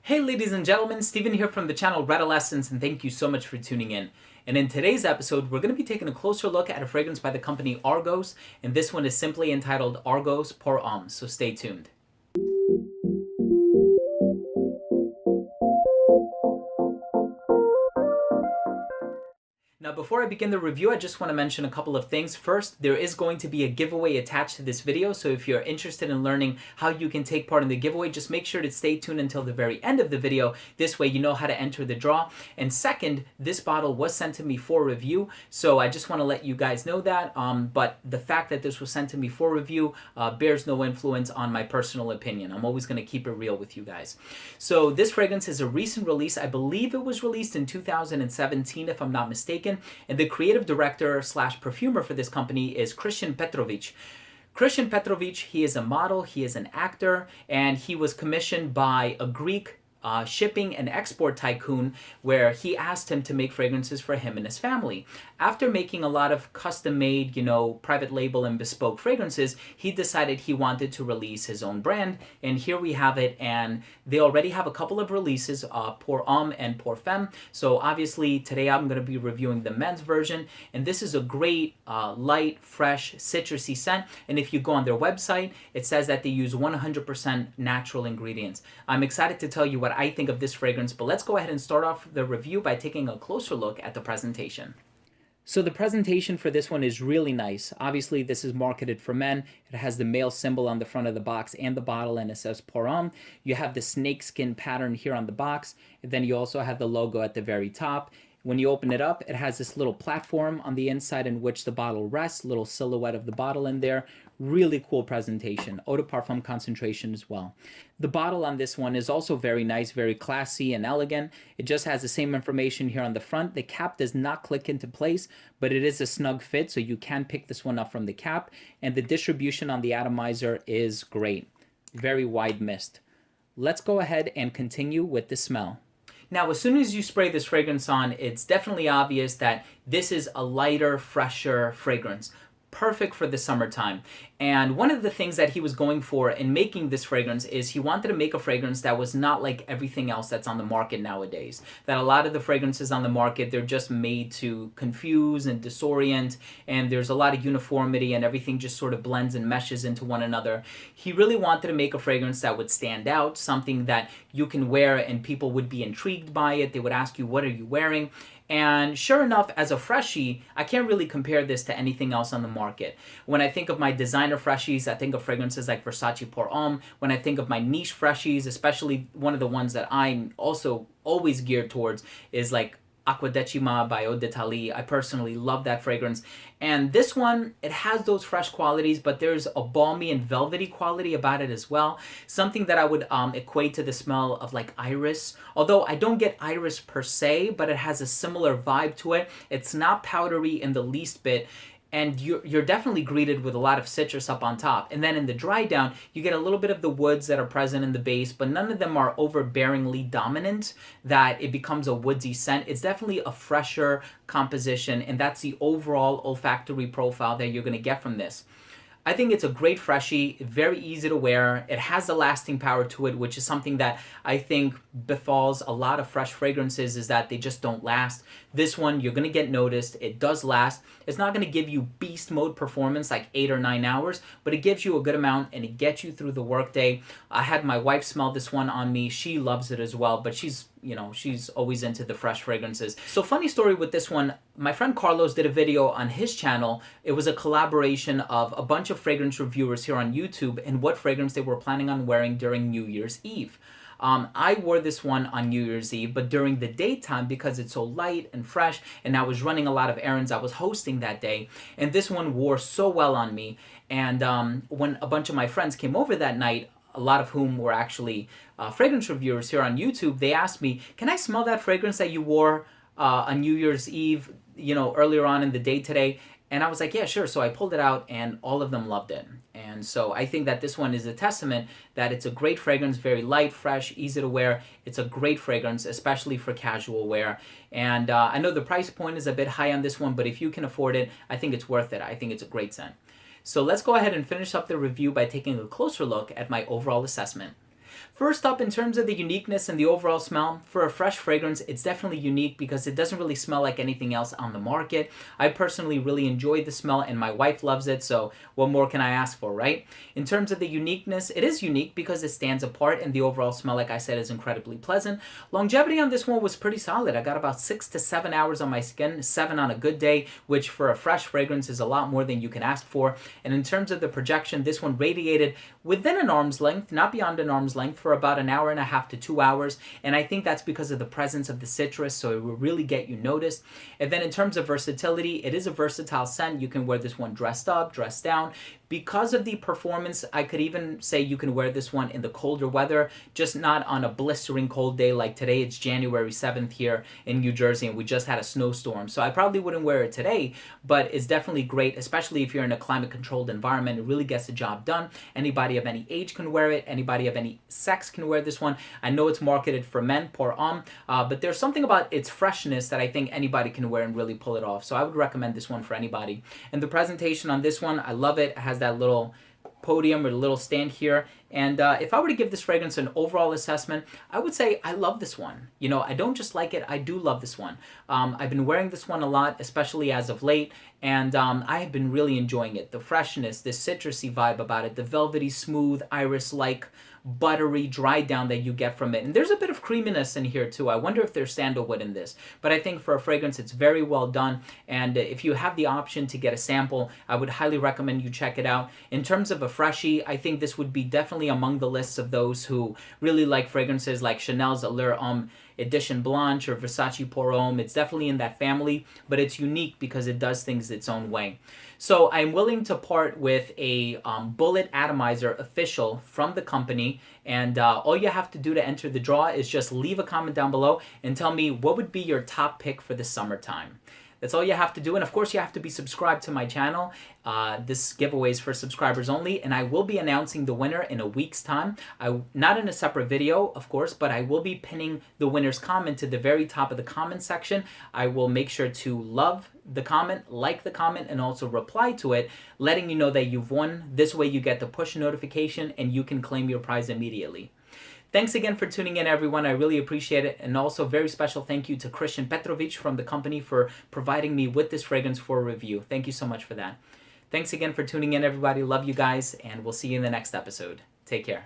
Hey ladies and gentlemen, Steven here from the channel Redolescence, and thank you so much for tuning in. And in today's episode, we're going to be taking a closer look at a fragrance by the company Argos, and this one is simply entitled Argos pour Homme, so stay tuned. Now, before I begin the review, I just want to mention a couple of things. First, there is going to be a giveaway attached to this video, so if you're interested in learning how you can take part in the giveaway, just make sure to stay tuned until the very end of the video. This way you know how to enter the draw. And second, this bottle was sent to me for review, so I just want to let you guys know that. But the fact that this was sent to me for review bears no influence on my personal opinion. I'm always going to keep it real with you guys. So this fragrance is a recent release. I believe it was released in 2017, if I'm not mistaken. And the creative director slash perfumer for this company is Christian Petrovic. Christian Petrovic, he is a model, he is an actor, and he was commissioned by a Greek shipping and export tycoon where he asked him to make fragrances for him and his family. After making a lot of custom-made, private label and bespoke fragrances, he decided he wanted to release his own brand, and here we have it. And they already have a couple of releases, Pour Homme and Pour Femme. So obviously today I'm going to be reviewing the men's version, and this is a great light, fresh, citrusy scent. And if you go on their website, it says that they use 100% natural ingredients. I'm excited to tell you what I think of this fragrance, but let's go ahead and start off the review by taking a closer look at the presentation. So the presentation for this one is really nice. Obviously, this is marketed for men. It has the male symbol on the front of the box and the bottle, and it says Pour Homme. You have the snakeskin pattern here on the box, and then you also have the logo at the very top. When you open it up, it has this little platform on the inside in which the bottle rests, little silhouette of the bottle in there. Really cool presentation. Eau de parfum concentration as well. The bottle on this one is also very nice, very classy and elegant. It just has the same information here on the front. The cap does not click into place, but it is a snug fit, so you can pick this one up from the cap. And the distribution on the atomizer is great. Very wide mist. Let's go ahead and continue with the smell. Now, as soon as you spray this fragrance on, it's definitely obvious that this is a lighter, fresher fragrance. Perfect for the summertime. And one of the things that he was going for in making this fragrance is he wanted to make a fragrance that was not like everything else that's on the market nowadays. That a lot of the fragrances on the market, they're just made to confuse and disorient, and there's a lot of uniformity and everything just sort of blends and meshes into one another. He really wanted to make a fragrance that would stand out, something that you can wear and people would be intrigued by it. They would ask you, what are you wearing? And sure enough, as a freshie, I can't really compare this to anything else on the market. When I think of my designer freshies, I think of fragrances like Versace Pour Homme. When I think of my niche freshies, especially one of the ones that I'm also always geared towards is like Acqua Decima by Eau d'Italie. I personally love that fragrance. And this one, it has those fresh qualities, but there's a balmy and velvety quality about it as well. Something that I would equate to the smell of like iris. Although I don't get iris per se, but it has a similar vibe to it. It's not powdery in the least bit. And you're definitely greeted with a lot of citrus up on top. And then in the dry down, you get a little bit of the woods that are present in the base, but none of them are overbearingly dominant that it becomes a woodsy scent. It's definitely a fresher composition, and that's the overall olfactory profile that you're going to get from this. I think it's a great freshie, very easy to wear. It has the lasting power to it, which is something that I think befalls a lot of fresh fragrances, is that they just don't last. This one, you're going to get noticed. It does last. It's not going to give you beast mode performance like 8 or 9 hours, but it gives you a good amount and it gets you through the workday. I had my wife smell this one on me. She loves it as well, but she's always into the fresh fragrances. So funny story with this one, my friend Carlos did a video on his channel. It was a collaboration of a bunch of fragrance reviewers here on YouTube and what fragrance they were planning on wearing during New Year's Eve. I wore this one on New Year's Eve, but during the daytime, because it's so light and fresh, and I was running a lot of errands, I was hosting that day, and this one wore so well on me. And when a bunch of my friends came over that night, a lot of whom were actually fragrance reviewers here on YouTube, they asked me, can I smell that fragrance that you wore on New Year's Eve, earlier on in the day today? And I was like, yeah, sure. So I pulled it out and all of them loved it. And so I think that this one is a testament that it's a great fragrance, very light, fresh, easy to wear. It's a great fragrance, especially for casual wear. And I know the price point is a bit high on this one, but if you can afford it, I think it's worth it. I think it's a great scent. So let's go ahead and finish up the review by taking a closer look at my overall assessment. First up, in terms of the uniqueness and the overall smell, for a fresh fragrance, it's definitely unique because it doesn't really smell like anything else on the market. I personally really enjoy the smell and my wife loves it, so what more can I ask for, right? In terms of the uniqueness, it is unique because it stands apart and the overall smell, like I said, is incredibly pleasant. Longevity on this one was pretty solid. I got about 6 to 7 hours on my skin, 7 on a good day, which for a fresh fragrance is a lot more than you can ask for. And in terms of the projection, this one radiated within an arm's length, not beyond an arm's length, for about an hour and a half to 2 hours. And I think that's because of the presence of the citrus, so it will really get you noticed. And then in terms of versatility, it is a versatile scent. You can wear this one dressed up, dressed down. Because of the performance, I could even say you can wear this one in the colder weather, just not on a blistering cold day like today. It's January 7th here in New Jersey and we just had a snowstorm. So I probably wouldn't wear it today, but it's definitely great, especially if you're in a climate controlled environment. It really gets the job done. Anybody of any age can wear it. Anybody of any sex can wear this one. I know it's marketed for men, pour homme, but there's something about its freshness that I think anybody can wear and really pull it off. So I would recommend this one for anybody. And the presentation on this one, I love it. It has that little podium or little stand here. And if I were to give this fragrance an overall assessment, I would say I love this one. You know, I don't just like it, I do love this one. I've been wearing this one a lot, especially as of late, and I have been really enjoying it. The freshness, the citrusy vibe about it, the velvety, smooth, iris-like, buttery dry down that you get from it. And there's a bit of creaminess in here too. I wonder if there's sandalwood in this. But I think for a fragrance, it's very well done. And if you have the option to get a sample, I would highly recommend you check it out. In terms of a freshie, I think this would be definitely among the lists of those who really like fragrances like Chanel's Allure Homme Edition Blanche or Versace Pour Homme. It's definitely in that family, but it's unique because it does things its own way. So I'm willing to part with a bullet atomizer official from the company, and all you have to do to enter the draw is just leave a comment down below and tell me what would be your top pick for the summertime. That's all you have to do. And of course, you have to be subscribed to my channel. This giveaway is for subscribers only, and I will be announcing the winner in a week's time. Not in a separate video, of course, but I will be pinning the winner's comment to the very top of the comment section. I will make sure to love the comment, like the comment, and also reply to it, letting you know that you've won. This way you get the push notification and you can claim your prize immediately. Thanks again for tuning in, everyone. I really appreciate it. And also very special thank you to Christian Petrovic from the company for providing me with this fragrance for a review. Thank you so much for that. Thanks again for tuning in, everybody. Love you guys, and we'll see you in the next episode. Take care.